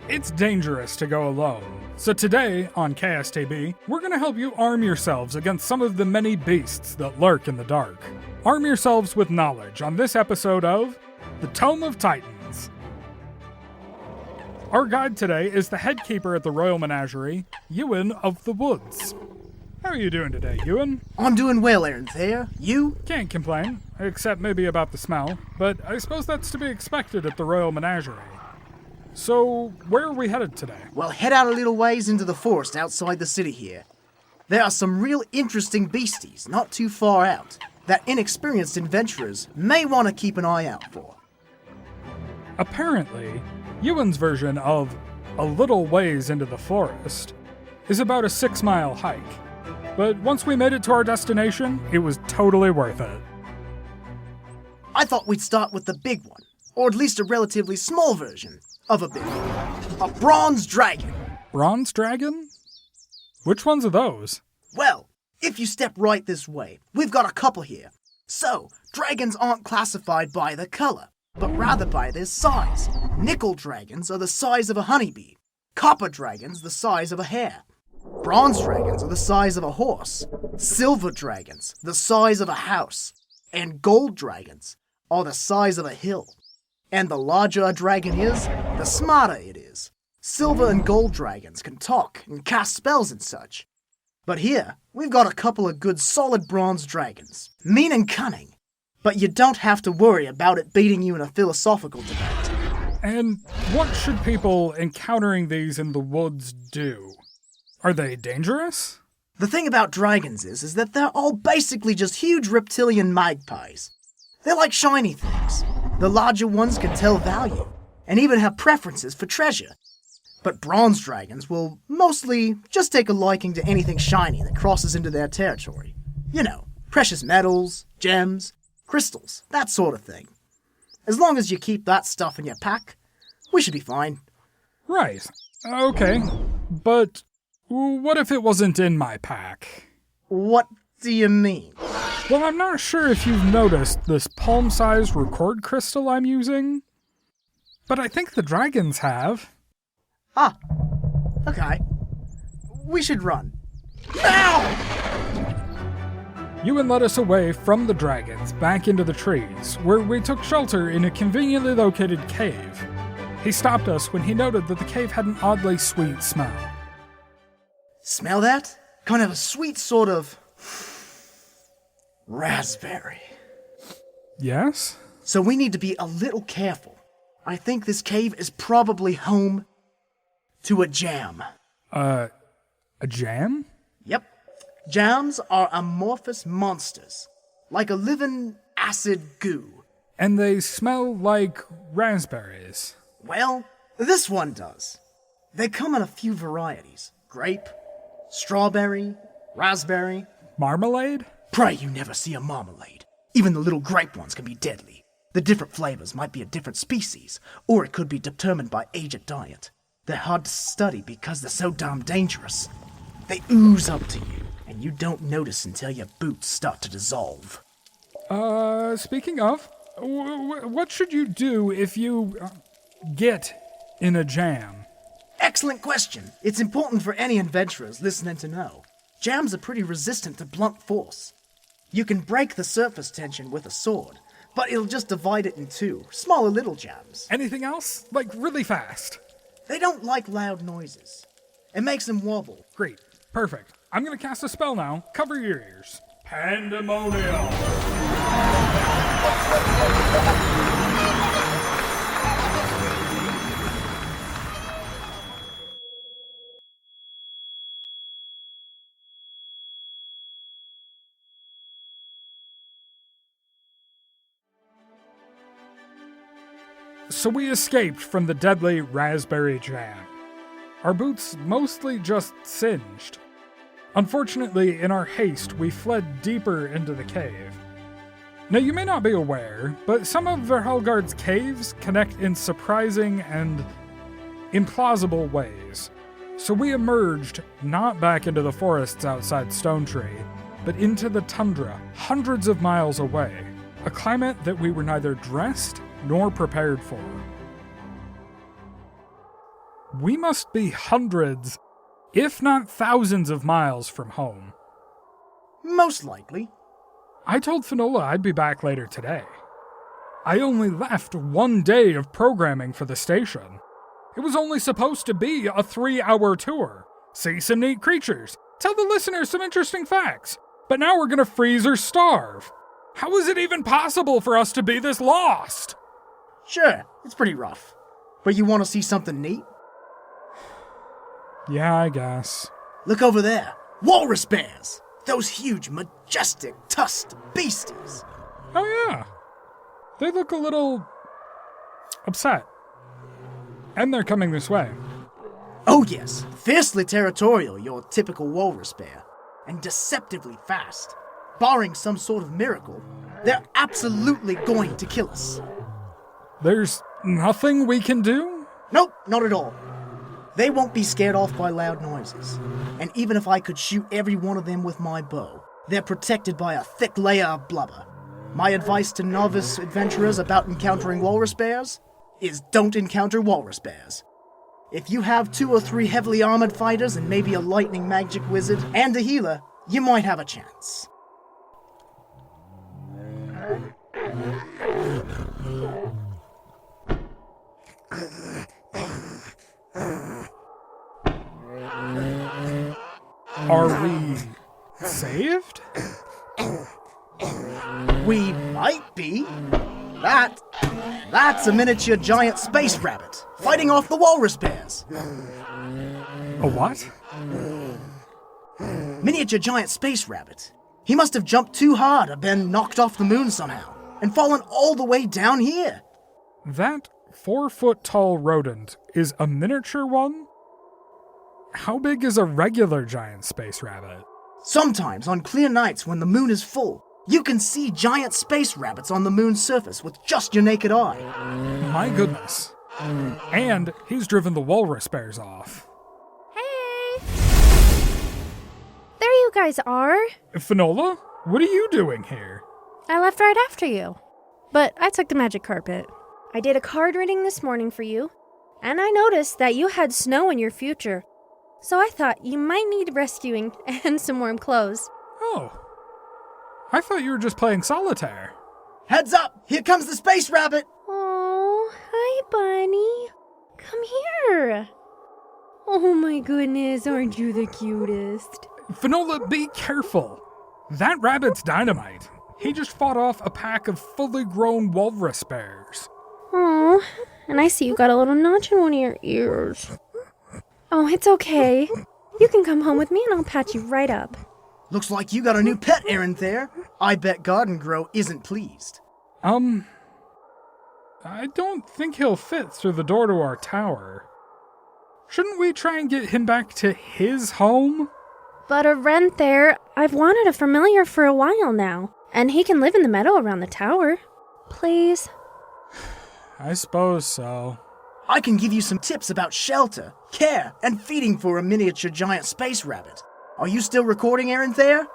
It's dangerous to go alone. So today, on KSTB, we're going to help you arm yourselves against some of the many beasts that lurk in the dark. Arm yourselves with knowledge on this episode of the Tome of Titans. Our guide today is the head keeper at the Royal Menagerie, Ewan of the Woods. How are you doing today, Ewan? I'm doing well, Aaron. There. You? Can't complain, except maybe about the smell, but I suppose that's to be expected at the Royal Menagerie. So, where are we headed today? Well, head out a little ways into the forest outside the city here. There are some real interesting beasties not too far out that inexperienced adventurers may want to keep an eye out for. Apparently, Ewan's version of a little ways into the forest is about a 6-mile hike. But once we made it to our destination, it was totally worth it. I thought we'd start with the big one, or at least a relatively small version of a big one. A bronze dragon. Bronze dragon? Which ones are those? Well, if you step right this way, we've got a couple here. So, dragons aren't classified by their color, but rather by their size. Nickel dragons are the size of a honeybee. Copper dragons the size of a hare. Bronze dragons are the size of a horse. Silver dragons the size of a house. And gold dragons are the size of a hill. And the larger a dragon is, the smarter it is. Silver and gold dragons can talk and cast spells and such. But here, we've got a couple of good solid bronze dragons. Mean and cunning. But you don't have to worry about it beating you in a philosophical debate. And what should people encountering these in the woods do? Are they dangerous? The thing about dragons is that they're all basically just huge reptilian magpies. They're like shiny things. The larger ones can tell value, and even have preferences for treasure. But bronze dragons will mostly just take a liking to anything shiny that crosses into their territory. You know, precious metals, gems, crystals, that sort of thing. As long as you keep that stuff in your pack, we should be fine. Right. Okay. But what if it wasn't in my pack? What do you mean? Well, I'm not sure if you've noticed this palm-sized record crystal I'm using, but I think the dragons have. Ah, okay. We should run. Ow! Ewan led us away from the dragons back into the trees, where we took shelter in a conveniently located cave. He stopped us when he noted that the cave had an oddly sweet smell. Smell that? Kind of a sweet sort of raspberry. Yes? So we need to be a little careful. I think this cave is probably home to a jam. A jam? Yep. Jams are amorphous monsters, like a living acid goo. And they smell like raspberries. Well, this one does. They come in a few varieties. Grape, strawberry, raspberry. Marmalade? Pray you never see a marmalade. Even the little grape ones can be deadly. The different flavors might be a different species, or it could be determined by age and diet. They're hard to study because they're so damn dangerous. They ooze up to you, and you don't notice until your boots start to dissolve. Speaking of, what should you do if you get in a jam? Excellent question. It's important for any adventurers listening to know. Jams are pretty resistant to blunt force. You can break the surface tension with a sword, but it'll just divide it in two, smaller little jams. Anything else? Like really fast? They don't like loud noises. It makes them wobble. Great. Perfect. I'm gonna cast a spell now. Cover your ears. Pandemonium! So we escaped from the deadly raspberry jam. Our boots mostly just singed. Unfortunately, in our haste, we fled deeper into the cave. Now, you may not be aware, but some of Verhelgard's caves connect in surprising and implausible ways. So we emerged not back into the forests outside Stone Tree, but into the tundra, hundreds of miles away, a climate that we were neither dressed nor prepared for. we must be hundreds, if not thousands of miles from home. Most likely. I told Finola I'd be back later today. I only left 1 day of programming for the station. It was only supposed to be a 3-hour tour. See some neat creatures, tell the listeners some interesting facts. But now we're gonna freeze or starve. How is it even possible for us to be this lost? Sure, it's pretty rough. But you want to see something neat? Yeah, I guess. Look over there. Walrus bears! Those huge, majestic, tusked beasties. Oh yeah. They look a little upset. And they're coming this way. Oh yes, fiercely territorial, your typical walrus bear. And deceptively fast. Barring some sort of miracle, they're absolutely going to kill us. There's nothing we can do? Nope, not at all. They won't be scared off by loud noises. And even if I could shoot every one of them with my bow, they're protected by a thick layer of blubber. My advice to novice adventurers about encountering walrus bears is don't encounter walrus bears. If you have 2 or 3 heavily armored fighters and maybe a lightning magic wizard and a healer, you might have a chance. Are we saved? We might be. That's a miniature giant space rabbit, fighting off the walrus bears. A what? Miniature giant space rabbit. He must have jumped too hard or been knocked off the moon somehow, and fallen all the way down here. That 4-foot-tall rodent is a miniature one? How big is a regular giant space rabbit? Sometimes, on clear nights when the moon is full, you can see giant space rabbits on the moon's surface with just your naked eye. My goodness. And he's driven the walrus bears off. Hey! There you guys are. Finola, what are you doing here? I left right after you. But I took the magic carpet. I did a card reading this morning for you, and I noticed that you had snow in your future. So I thought you might need rescuing and some warm clothes. Oh. I thought you were just playing solitaire. Heads up! Here comes the space rabbit! Oh, hi, Bunny. Come here. Oh my goodness, aren't you the cutest? Finola, be careful. That rabbit's dynamite. He just fought off a pack of fully grown walrus bears. Oh, and I see you got a little notch in one of your ears. Oh, it's okay. You can come home with me and I'll patch you right up. Looks like you got a new pet, Aaron there. I bet Garden Grow isn't pleased. I don't think he'll fit through the door to our tower. Shouldn't we try and get him back to his home? But a rent there, I've wanted a familiar for a while now, and he can live in the meadow around the tower. Please? I suppose so. I can give you some tips about shelter, care, and feeding for a miniature giant space rabbit. Are you still recording, Aaron Thayer?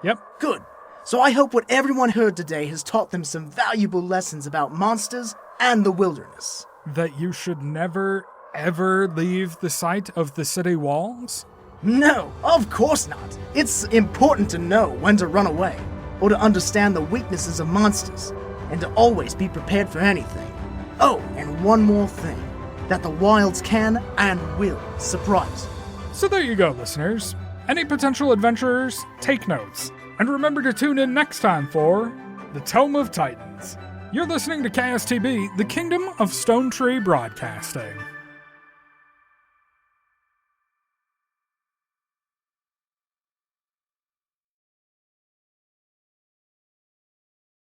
Yep. Good. So I hope what everyone heard today has taught them some valuable lessons about monsters and the wilderness. That you should never, ever leave the sight of the city walls? No, of course not. It's important to know when to run away, or to understand the weaknesses of monsters, and to always be prepared for anything. Oh, and one more thing, that the wilds can and will surprise you. So there you go, listeners. Any potential adventurers, take notes. And remember to tune in next time for the Tome of Titans. You're listening to KSTB, the Kingdom of Stone Tree Broadcasting.